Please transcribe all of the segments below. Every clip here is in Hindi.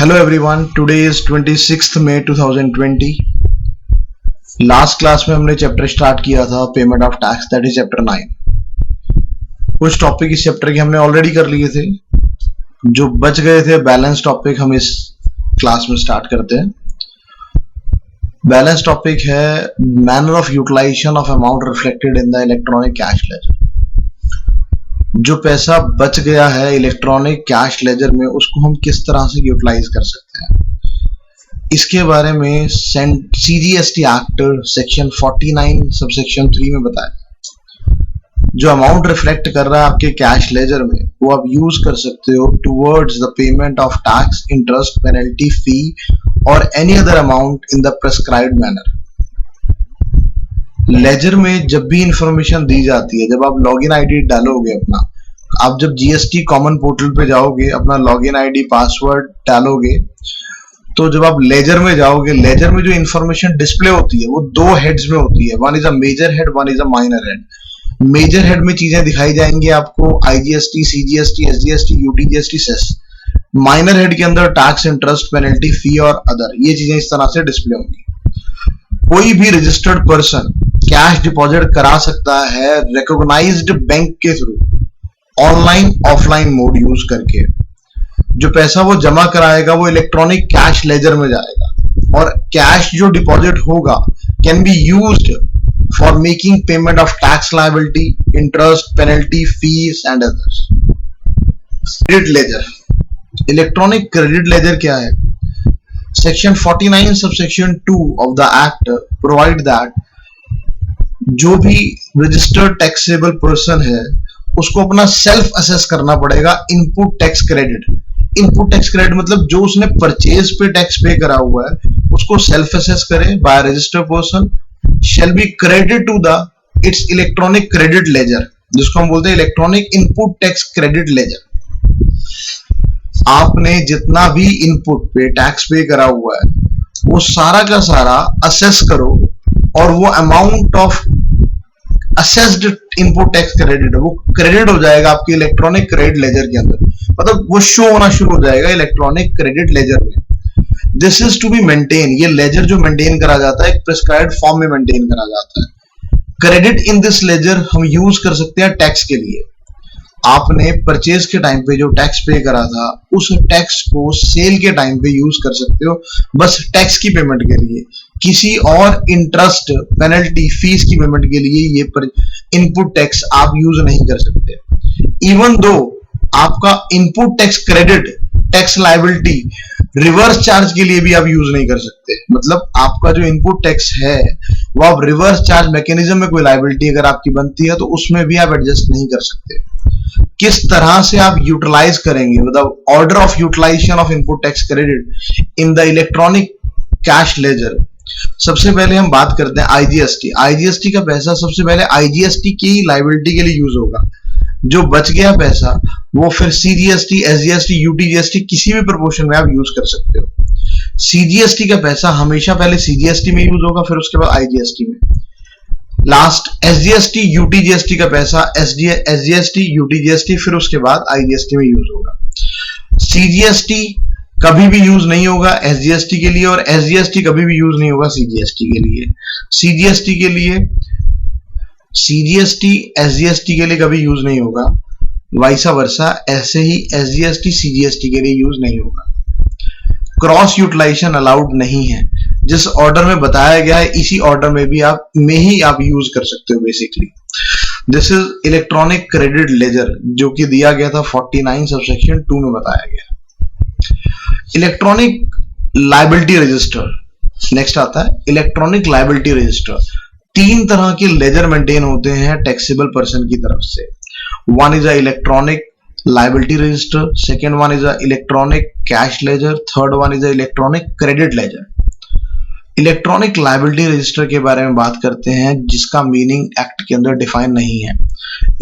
Hello everyone, today is 26th May 2020. Last class में हमने चैप्टर स्टार्ट किया था payment of tax, that is chapter 9. कुछ टॉपिक इस चैप्टर के हमने ऑलरेडी कर लिए थे, जो बच गए थे बैलेंस टॉपिक हम इस क्लास में स्टार्ट करते हैं. बैलेंस टॉपिक है manner of utilisation of amount reflected in the electronic cash ledger. जो पैसा बच गया है इलेक्ट्रॉनिक कैश लेजर में, उसको हम किस तरह से यूटिलाइज कर सकते हैं, इसके बारे में CGST एक्ट सेक्शन 49 सबसेक्शन 3 में बताया. जो अमाउंट रिफ्लेक्ट कर रहा है आपके कैश लेजर में, वो आप यूज कर सकते हो towards the payment of tax, interest, penalty, fee और any other amount in the prescribed manner. Ledger में जब भी इंफॉर्मेशन दी जाती है, जब आप लॉगिन आईडी डालोगे अपना, आप जब जीएसटी कॉमन पोर्टल पे जाओगे, अपना लॉगिन आईडी पासवर्ड डालोगे, तो जब आप लेजर में जाओगे, लेजर में जो इंफॉर्मेशन डिस्प्ले होती है वो दो हेड्स में होती है. One is a major head, one is a minor head. Major head में चीजें दिखाई जाएंगी आपको IGST, CGST, SGST, UTGST, cess. Minor head के अंदर टैक्स, इंटरेस्ट, पेनल्टी, फी और अदर, ये चीजें इस तरह से डिस्प्ले होंगी. कोई भी रजिस्टर्ड पर्सन कैश डिपॉजिट करा सकता है रिकॉग्नाइज्ड बैंक के through, online offline mode use करके. जो पैसा वो जमा कराएगा वो इलेक्ट्रॉनिक कैश लेजर में जाएगा, और कैश जो डिपॉजिट होगा can be used for making payment of tax liability, interest, penalty, fees and others. Credit ledger, electronic credit laser क्या है? Section 49 subsection 2 of the act provide that जो भी रजिस्टर्ड टैक्सेबल पर्सन है उसको अपना सेल्फ असेस करना पड़ेगा input tax credit. Input tax credit मतलब जो उसने परचेज पे टैक्स पे करा हुआ है उसको सेल्फ असेस करे by registered person, shall be credit to the its electronic credit ledger, जिसको हम बोलते हैं electronic input tax credit ledger. आपने जितना भी इनपुट पे टैक्स पे करा हुआ है वो सारा का सारा असेस करो, और वो amount of assessed input tax credit वो क्रेडिट हो जाएगा आपके इलेक्ट्रॉनिक क्रेडिट लेजर के अंदर. मतलब वो शो होना शुरू हो जाएगा इलेक्ट्रॉनिक क्रेडिट लेजर में. This is to be maintain, ये लेजर जो मेंटेन करा जाता है एक प्रिस्क्राइब्ड फॉर्म में मेंटेन करा जाता है. क्रेडिट इन दिस लेजर हम यूज कर सकते हैं टैक्स के लिए. आपने परचेज के टाइम पे जो टैक्स पे करा था उस टैक्स को सेल के टाइम पे यूज कर सकते हो, बस टैक्स की पेमेंट के लिए. किसी और इंटरेस्ट, पेनल्टी, फीस की पेमेंट के लिए ये इनपुट टैक्स आप यूज नहीं कर सकते. इवन दो आपका input tax credit, tax liability, reverse charge के लिए भी आप यूज नहीं कर सकते. मतलब आपका जो इनपुट टैक्स है वो आप रिवर्स चार्ज मैकेनिज्म में कोई लायबिलिटी अगर आपकी बनती है तो उसमें भी आप एडजस्ट नहीं कर सकते. किस तरह से आप यूटिलाइज करेंगे, मतलब order of utilisation of input tax credit in the electronic cash ledger. सबसे पहले हम बात करते हैं IGST. IGST का पैसा सबसे पहले IGST की लायबिलिटी के लिए यूज होगा. जो बच गया पैसा वो फिर CGST, SGST, UTGST किसी भी प्रोपोर्शन में आप यूज कर सकते हो. CGST का पैसा हमेशा पहले CGST में यूज होगा, फिर उसके बाद IGST में. लास्ट SGST, UTGST का पैसा SGST, UTGST फिर उसके बाद IGST में यूज होगा. CGST कभी भी यूज नहीं होगा SGST के लिए, और SGST कभी भी यूज नहीं होगा CGST के लिए. CGST के लिए CGST SGST के लिए कभी यूज नहीं होगा, वाइसा वर्सा. ऐसे ही SGST CGST के लिए यूज नहीं होगा. क्रॉस यूटिलाइजेशन अलाउड नहीं है. जिस ऑर्डर में बताया गया है इसी ऑर्डर में भी आप यूज कर सकते हो. Basically this is electronic credit laser जो कि दिया गया था 49 सबसेक्शन 2 में बताया गया. इलेक्ट्रॉनिक लायबिलिटी रजिस्टर नेक्स्ट आता है. इलेक्ट्रॉनिक लायबिलिटी रजिस्टर, तीन तरह के लेजर मेंटेन होते हैं टैक्सेबल पर्सन की तरफ से. One is a electronic liability register, second one is a electronic cash ledger, third one is a electronic credit ledger. Electronic liability register के बारे में बात करते हैं जिसका मीनिंग एक्ट के अंदर डिफाइन नहीं है.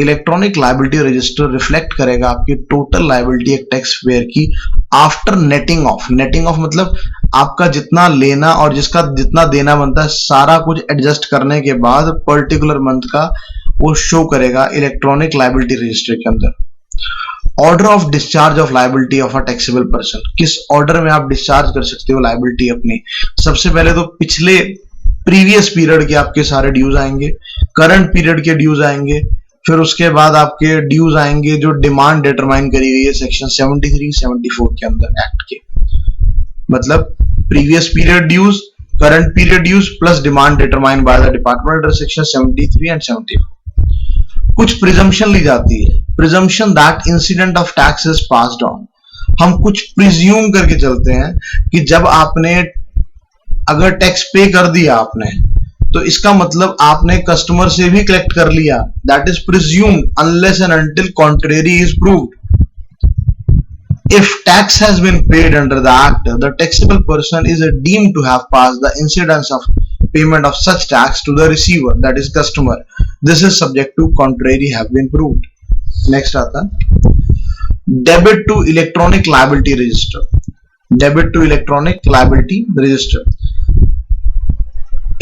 इलेक्ट्रॉनिक लायबिलिटी रजिस्टर रिफ्लेक्ट करेगा आपकी टोटल लायबिलिटी एक टैक्स पेयर की after netting of. Netting of मतलब आपका जितना लेना और जिसका जितना देना बनता है सारा कुछ एडजस्ट करने के बाद पर्टिकुलर मंथ का वो शो करेगा इलेक्ट्रॉनिक लायबिलिटी रजिस्टर के अंदर. Order of discharge of liability of a taxable person, किस ऑर्डर में आप डिस्चार्ज कर सकते हो लायबिलिटी अपनी। सबसे पहले तो पिछले प्रीवियस पीरियड के आपके सारे ड्यूज आएंगे, करंट पीरियड के ड्यूज आएंगे, फिर उसके बाद आपके ड्यूज आएंगे जो डिमांड डिटरमाइन करी गई है सेक्शन 73-74 के अंदर एक्ट के। मतलब previous period dues, current period dues plus demand determine by the department under section 73 and 74। कुछ प्रिजम्पशन ली जाती है, presumption that incident of tax is passed on. हम कुछ प्रिज्यूम करके चलते हैं कि जब आपने अगर टैक्स पे कर दिया आपने, तो इसका मतलब आपने कस्टमर से भी कलेक्ट कर लिया, that is presumed unless and until contrary is proved. If tax has been paid under the act, the taxable person is deemed to have passed the incidence of payment of such tax to the receiver, that is customer. This is subject to contrary have been proved. Next आता debit to electronic liability register. Debit to electronic liability register.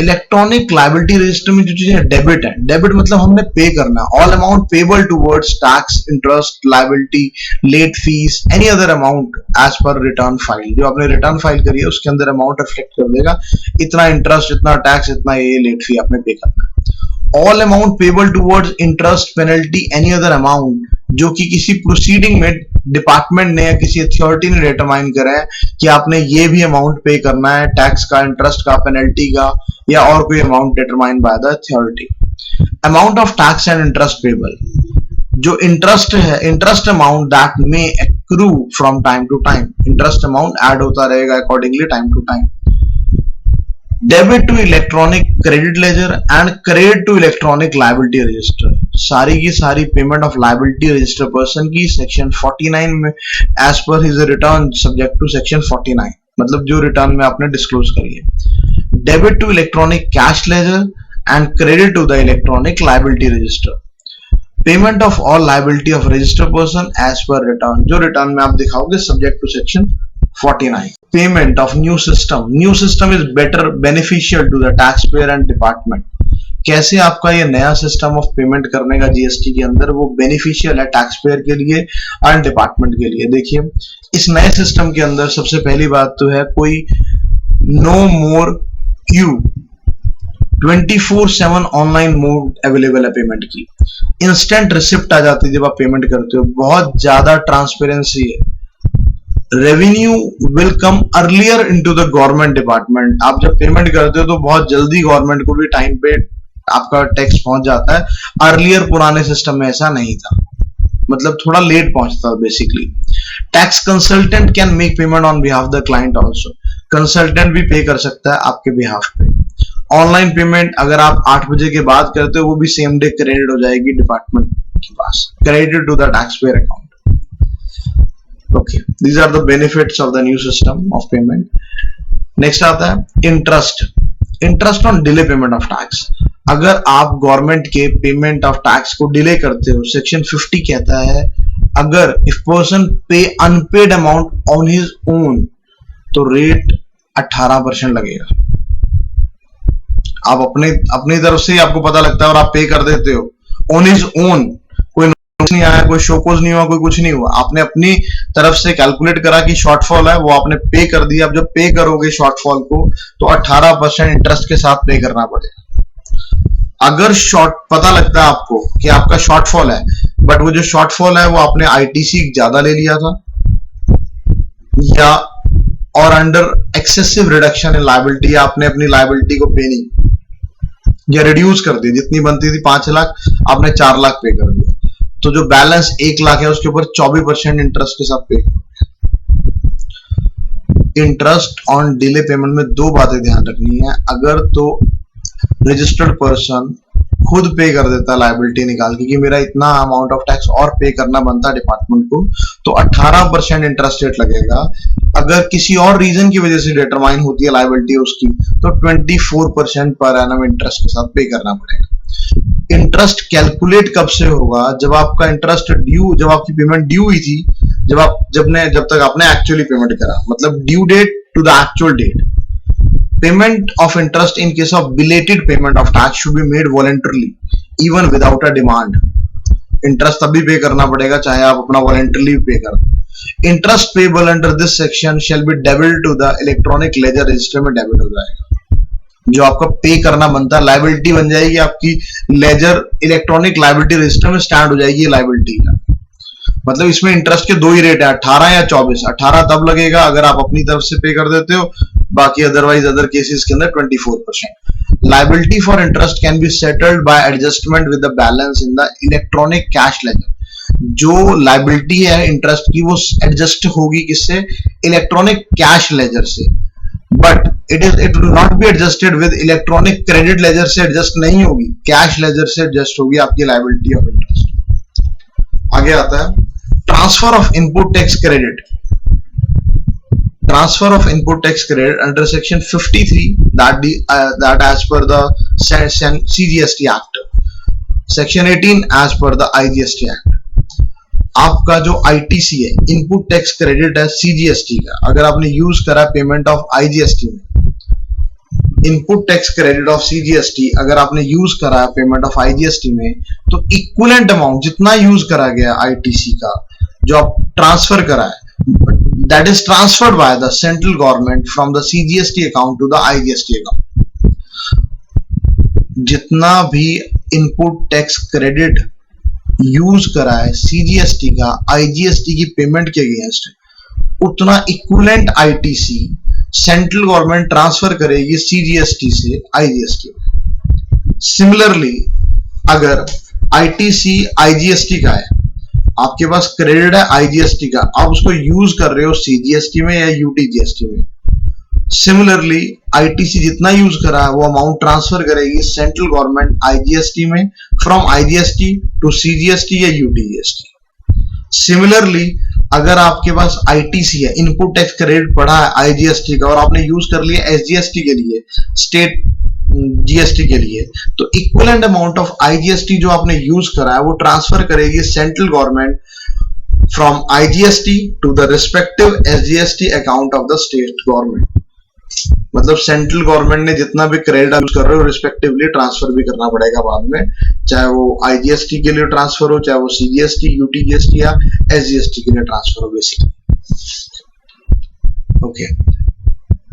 Electronic liability register में जो चीजें डेबिट है, डेबिट मतलब हमने पे करना, all amount payable towards tax, interest, liability, late fees, any other amount as per return file. जो आपने रिटर्न फाइल करी है उसके अंदर अमाउंट रिफ्लेक्ट कर देगा, इतना इंटरेस्ट, इतना टैक्स, इतना ये लेट फी आपने पे करना। All amount payable towards interest, penalty, any other amount जो कि किसी प्रोसीडिंग में डिपार्टमेंट ने या किसी अथॉरिटी ने डिटरमाइन करा है कि आपने ये भी अमाउंट पे करना है, टैक्स का, इंटरेस्ट का, पेनल्टी का या और कोई amount determine by the authority. Amount of tax and interest payable, जो इंटरेस्ट है, interest amount that may accrue from time to time, interest amount add होता रहेगा accordingly time to time. Debit to electronic credit ledger and credit to electronic liability register, सारी की सारी payment of liability register person की सेक्शन 49 में as per his return subject to section 49, मतलब जो रिटर्न में आपने डिस्क्लोज करी है। Debit to electronic cash ledger and credit to the electronic liability register, payment of all liability of register person as per return, जो रिटर्न में आप दिखाओगे subject to section 49। Payment of new system, new system is better beneficial to the tax payer and department. कैसे आपका ये नया सिस्टम ऑफ पेमेंट करने का जीएसटी के अंदर वो बेनिफिशियल है टैक्स पेयर के लिए एंड डिपार्टमेंट के लिए। देखिए इस नए सिस्टम के अंदर सबसे पहली बात तो है कोई नो मोर क्यू, 24/7 ऑनलाइन मोड अवेलेबल है पेमेंट की, इंस्टेंट रिसिप्ट आ जाती है जब आप पेमेंट करते हो, बहुत ज्यादा ट्रांसपेरेंसी है। Revenue will come earlier into the government department, आप जब पेमेंट करते हो तो बहुत जल्दी गवर्नमेंट को भी टाइम पे आपका टैक्स पहुंच जाता है। अर्लियर पुराने सिस्टम में ऐसा नहीं था, मतलब थोड़ा लेट पहुंचता है basically. Tax consultant can make payment on behalf the client also, consultant भी पे कर सकता है आपके बिहाफ पे। ऑनलाइन पेमेंट अगर आप 8 बजे के बाद करते हो वो भी सेम डे क्रेडिट हो जाएगी डिपार्टमेंट के पास, credit to the tax payer account. Okay, these are the benefits of the new system of payment. Next आता है interest, interest on delay payment of tax. अगर आप गवर्नमेंट के पेमेंट ऑफ टैक्स को डिले करते हो, सेक्शन 50 कहता है अगर if person pay unpaid amount on his own तो रेट 18% लगेगा। आप अपनी तरफ से ही आपको पता लगता है और आप पे कर देते हो ऑन हिज ओन, नहीं आया, कोई शोकोज नहीं हुआ, कोई कुछ नहीं हुआ, आपने अपनी तरफ से कैलकुलेट करा कि शॉर्टफॉल है, वो आपने पे कर दिया। अब जब पे करोगे शॉर्टफॉल को तो 18% इंटरेस्ट के साथ पे करना पड़ेगा। अगर पता लगता है आपको कि आपका शॉर्टफॉल है, बट वो जो शॉर्टफॉल है वो आपने आईटीसी ज्यादा ले लिया था या और under excessive reduction in liability, आपने अपनी लायबिलिटी को पे नहीं या रिड्यूस कर दी, जितनी बनती थी 5 लाख आपने 4 लाख पे कर दिया, तो जो बैलेंस 1 लाख है उसके ऊपर 24% इंटरेस्ट के साथ पे। इंटरेस्ट ऑन डिले पेमेंट में 2 बातें ध्यान रखनी है। अगर तो रजिस्टर्ड पर्सन खुद पे कर देता लायबिलिटी निकाल के कि मेरा इतना अमाउंट ऑफ टैक्स और पे करना बनता है डिपार्टमेंट को, तो 18% इंटरेस्ट रेट लगेगा। अगर किसी और रीजन की वजह से डिटरमाइन होती है लायबिलिटी उसकी, तो 24% पर एनम इंटरेस्ट के साथ पे करना पड़ेगा। इंटरेस्ट कैलकुलेट कब से होगा? जब आपका इंटरेस्ट ड्यू, जब आपकी पेमेंट ड्यू हुई थी, जब तक आपने एक्चुअली पेमेंट करा, मतलब due date to the actual date. Payment of interest in case of belated payment of tax should be made voluntarily even without a demand. Interest तभी पे करना पड़ेगा चाहे आप अपना वॉलंटरली पे कर दो। Interest payable under this section shall be debit to the electronic ledger register में डेबिट हो जाएगा। जो आपका पे करना बनता है लायबिलिटी बन जाएगी आपकी, लेजर इलेक्ट्रॉनिक लायबिलिटी रजिस्टर में स्टैंड हो जाएगी लायबिलिटी का। मतलब इसमें इंटरेस्ट के दो ही रेट है, 18 या 24। 18 तब लगेगा अगर आप अपनी तरफ से पे कर देते हो, बाकी अदरवाइज अदर केसेस के अंदर 24%। Liability for interest can be settled bye adjustment with the balance in the electronic cash ledger. जो लायबिलिटी है इंटरेस्ट की वो एडजस्ट होगी किससे? इलेक्ट्रॉनिक कैश लेजर से। But it will not be adjusted with electronic credit laser से एडजस्ट नहीं होगी, कैश लेजर से एडजस्ट होगी आपकी लायबिलिटी ऑफ इंटरेस्ट। आगे आता है transfer of input tax credit. Transfer of input tax credit under section 53 that as per the CGST Act, section 18 as per the IGST Act। आपका जो ITC है इनपुट टैक्स क्रेडिट है CGST का, अगर आपने यूज करा पेमेंट ऑफ IGST में, input tax credit of CGST अगर आपने यूज करा है पेमेंट ऑफ IGST में, तो इक्विवेलेंट अमाउंट जितना यूज करा गया ITC का जो आप ट्रांसफर करा है, that is transferred by the central government from the CGST account to the IGST account। जितना भी इनपुट टैक्स क्रेडिट यूज करा है CGST का IGST की पेमेंट के अगेंस्ट, उतना equivalent ITC central government transfer करेगी CGST से IGST में। सिमिलरली अगर ITC IGST का है, आपके पास क्रेडिट है IGST का, आप उसको यूज कर रहे हो CGST में या UTGST में, सिमिलरली ITC जितना यूज करा है वो अमाउंट ट्रांसफर करेगी सेंट्रल गवर्नमेंट IGST में, फ्रॉम IGST टू CGST या UTGST। सिमिलरली अगर आपके पास ITC है, इनपुट टैक्स क्रेडिट पड़ा है IGST का, और आपने यूज कर लिया SGST के लिए, स्टेट GST के लिए, तो इक्विवेलेंट अमाउंट ऑफ IGST जो आपने यूज करा है वो ट्रांसफर करेगी central government from IGST to the respective SGST account of the state government. मतलब सेंट्रल गवर्नमेंट ने जितना भी क्रेडिट यूज कर रहे हो रिस्पेक्टिवली ट्रांसफर भी करना पड़ेगा बाद में, चाहे वो IGST के लिए ट्रांसफर हो, चाहे वो CGST, UTGST या SGST के लिए ट्रांसफर हो basically. Okay,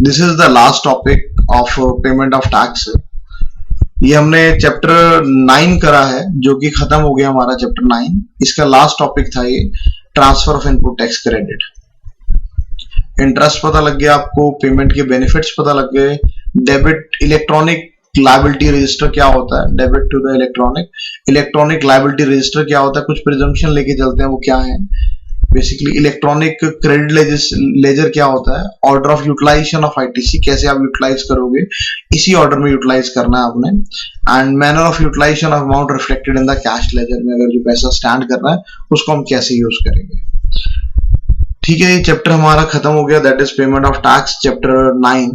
this is the last topic of payment of tax. ये हमने चैप्टर 9 करा है जो कि खत्म हो गया हमारा चैप्टर 9। इसका लास्ट टॉपिक था ये transfer of input tax credit. Interest पता लग गया आपको, पेमेंट के बेनिफिट्स पता लग गए, डेबिट इलेक्ट्रॉनिक लायबिलिटी रजिस्टर क्या होता है, debit to the electronic liability register क्या होता है, कुछ प्रिजम्पशन लेके चलते हैं वो क्या है, बेसिकली इलेक्ट्रॉनिक क्रेडिट लेजर क्या होता है, order of utilisation of ITC कैसे आप यूटिलाइज करोगे, इसी ऑर्डर में यूटिलाइज करना है आपने, and manner of utilisation of amount reflected in the cash ledger में, अगर जो पैसा स्टैंड कर रहा है उसको हम कैसे यूज करेंगे। ठीक है, ये चैप्टर हमारा खत्म हो गया, that is payment of tax chapter 9।